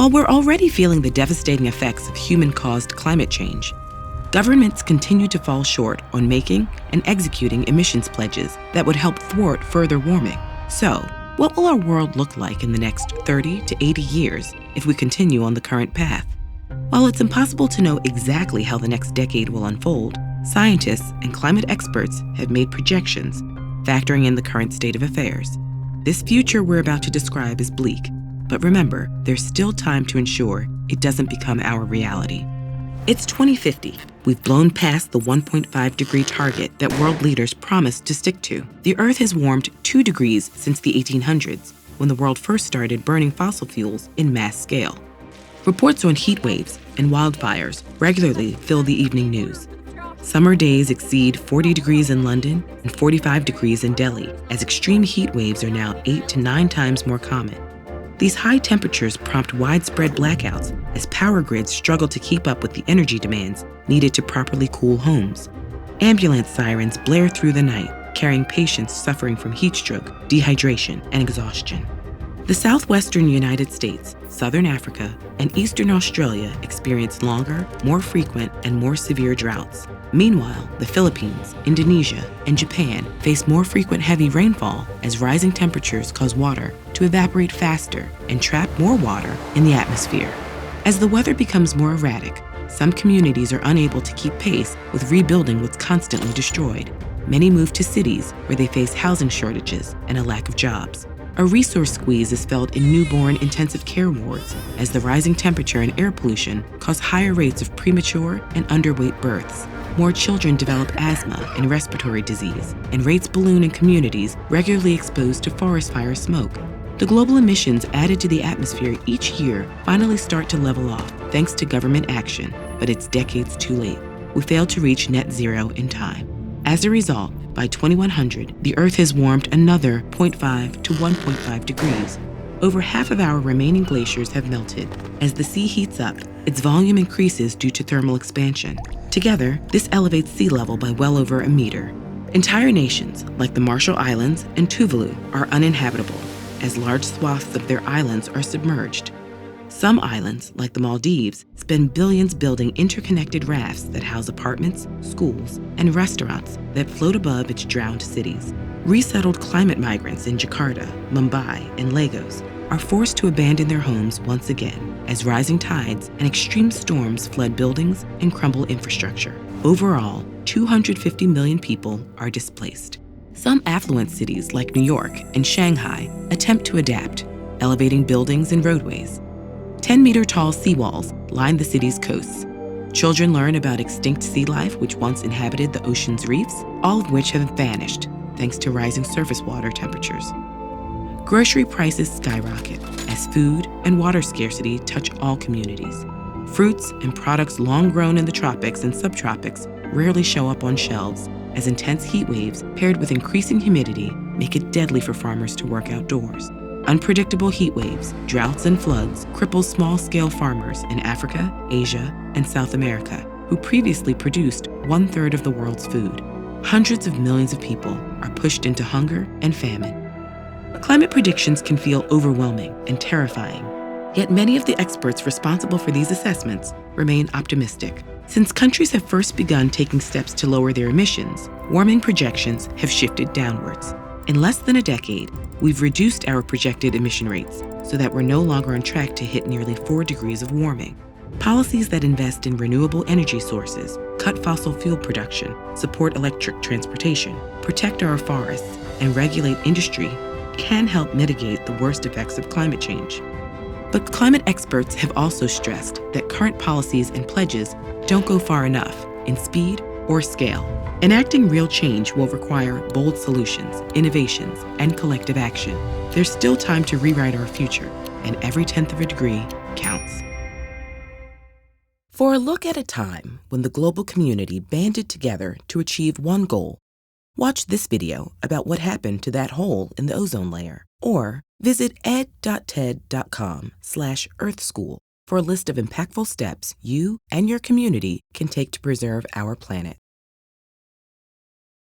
While we're already feeling the devastating effects of human-caused climate change, governments continue to fall short on making and executing emissions pledges that would help thwart further warming. So, what will our world look like in the next 30 to 80 years if we continue on the current path? While it's impossible to know exactly how the next decade will unfold, scientists and climate experts have made projections, factoring in the current state of affairs. This future we're about to describe is bleak, but remember, there's still time to ensure it doesn't become our reality. It's 2050. We've blown past the 1.5-degree target that world leaders promised to stick to. The Earth has warmed 2 degrees since the 1800s, when the world first started burning fossil fuels in mass scale. Reports on heat waves and wildfires regularly fill the evening news. Summer days exceed 40 degrees in London and 45 degrees in Delhi, as extreme heat waves are now 8 to 9 times more common. These high temperatures prompt widespread blackouts as power grids struggle to keep up with the energy demands needed to properly cool homes. Ambulance sirens blare through the night, carrying patients suffering from heat stroke, dehydration, and exhaustion. The southwestern United States, southern Africa, and eastern Australia experience longer, more frequent, and more severe droughts. Meanwhile, the Philippines, Indonesia, and Japan face more frequent heavy rainfall as rising temperatures cause water to evaporate faster and trap more water in the atmosphere. As the weather becomes more erratic, some communities are unable to keep pace with rebuilding what's constantly destroyed. Many move to cities where they face housing shortages and a lack of jobs. A resource squeeze is felt in newborn intensive care wards as the rising temperature and air pollution cause higher rates of premature and underweight births. More children develop asthma and respiratory disease, and rates balloon in communities regularly exposed to forest fire smoke. The global emissions added to the atmosphere each year finally start to level off thanks to government action, but it's decades too late. We failed to reach net zero in time. As a result, by 2100, the Earth has warmed another 0.5 to 1.5 degrees. Over half of our remaining glaciers have melted. As the sea heats up, its volume increases due to thermal expansion. Together, this elevates sea level by well over a meter. Entire nations, like the Marshall Islands and Tuvalu, are uninhabitable, as large swaths of their islands are submerged. Some islands, like the Maldives, spend billions building interconnected rafts that house apartments, schools, and restaurants that float above its drowned cities. Resettled climate migrants in Jakarta, Mumbai, and Lagos are forced to abandon their homes once again as rising tides and extreme storms flood buildings and crumble infrastructure. Overall, 250 million people are displaced. Some affluent cities like New York and Shanghai attempt to adapt, elevating buildings and roadways. 10-meter-tall seawalls line the city's coasts. Children learn about extinct sea life which once inhabited the ocean's reefs, all of which have vanished thanks to rising surface water temperatures. Grocery prices skyrocket as food and water scarcity touch all communities. Fruits and products long grown in the tropics and subtropics rarely show up on shelves, as intense heat waves paired with increasing humidity make it deadly for farmers to work outdoors. Unpredictable heat waves, droughts, and floods cripple small-scale farmers in Africa, Asia, and South America, who previously produced 1/3 of the world's food. Hundreds of millions of people are pushed into hunger and famine. Climate predictions can feel overwhelming and terrifying, yet many of the experts responsible for these assessments remain optimistic. Since countries have first begun taking steps to lower their emissions, warming projections have shifted downwards. In less than a decade, we've reduced our projected emission rates so that we're no longer on track to hit nearly 4 degrees of warming. Policies that invest in renewable energy sources, cut fossil fuel production, support electric transportation, protect our forests, and regulate industry can help mitigate the worst effects of climate change. But climate experts have also stressed that current policies and pledges don't go far enough in speed or scale. Enacting real change will require bold solutions, innovations, and collective action. There's still time to rewrite our future, and every 1/10 of a degree counts. For a look at a time when the global community banded together to achieve one goal, watch this video about what happened to that hole in the ozone layer, or visit ed.ted.com/earthschool for a list of impactful steps you and your community can take to preserve our planet.